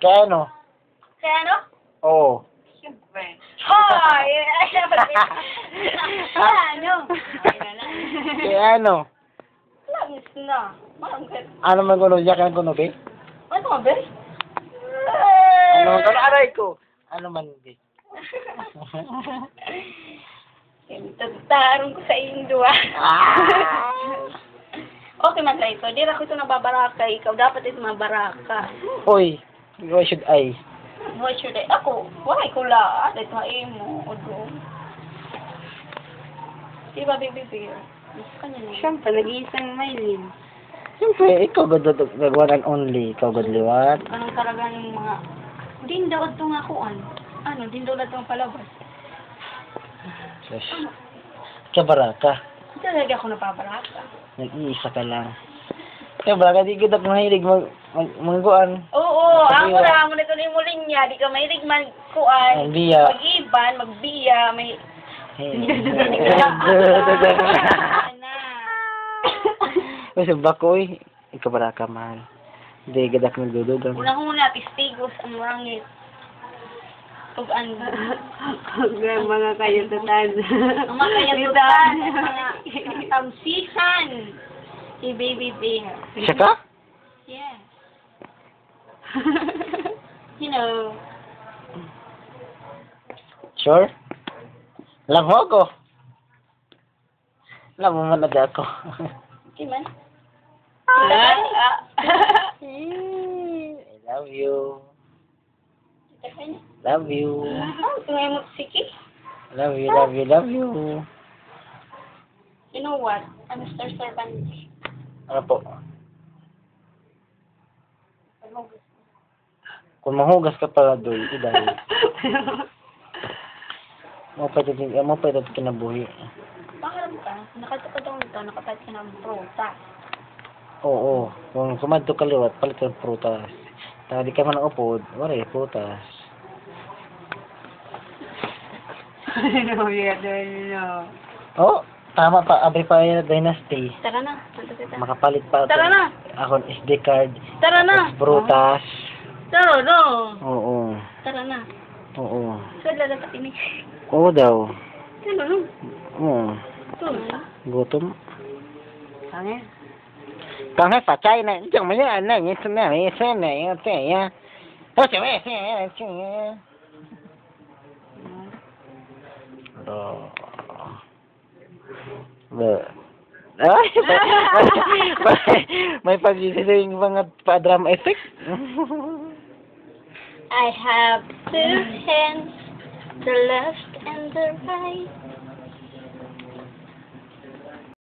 Kaya ano? Kaya ano? Oo. Siyempre. Hoy! Ay, kaya ano? Ay, na lang. Kaya ano? Langis na. Malangkit. Ano man kuno? Diyan ka kuno, be? Ano ka, Bel? Ano man kuno? Aray ko. Ano man, be? Tarong ko sa iyong duwa. Ah! Okay man tayo ito. Di ako ito nababaraka. Ikaw dapat ito mabaraka. Uy, why should I? What should I? Ako, wala ko la. Ito ay mo. Odo. Di ba, baby bear? Kanya na. Siyempre, nag-iisang Maylin. Siyempre, ikaw good one and only. Ikaw good liwat. Anong talaga ng mga... Din daw ito nga kuan. Ano, din daw itong palabas. Sus. Kabaraka. Hindi talaga ako napabaraka. Nag-iisa ka lang. Kabaraka, di kita mahilig mangguan. Oo, ako na ito na yung muling niya. Di ka mahilig man kuan. Magbiya. Mag-iban, magbiya, may... Kasi bakoy, ikabaraka man. Hindi gadak nagdudugan. Unang-una, testigos ang rangit. Pag ano. Ang mga kayututan. Ang mga kayatutan. Ang tamsihan. Si Baby Bear. Siya ka? Yes. You know. Sure? Alam mo ako. Alam mo man na ako. Okay man. I love you. Love you. Tungay mo, Siki. Love you, love you, love you. You know what? I'm Mr. Servant. Ano po? Kung mahugas ka pala doy, iday. Mo pa ito kinabuhi. Pakaram ka. Nakatapad ako nito. Nakatapad ka ng prutas. Oo. Kung kumadto ka liwat, palit ka ng prutas. Taka di ka man upod, wala prutas. Ano, Oh, tama pa. Abri Dynasty. Tara na. Tara na. Makapalit pa. Tara na. Ako SD card. Tara na. Prutas. Tara na. Oo. Tara na. Oo. Saan lalapat ini? Oo daw. Ano no? Oo. Ito na. Gutom. Hangin. Con hết phải chay này, chẳng mấy anh này như thế này, thế này, thế này. Thôi trời ơi, thế này. Rồi. Vợ. Đấy, may pag-ising mga pa-drum effect. I have two hands, the left and the right.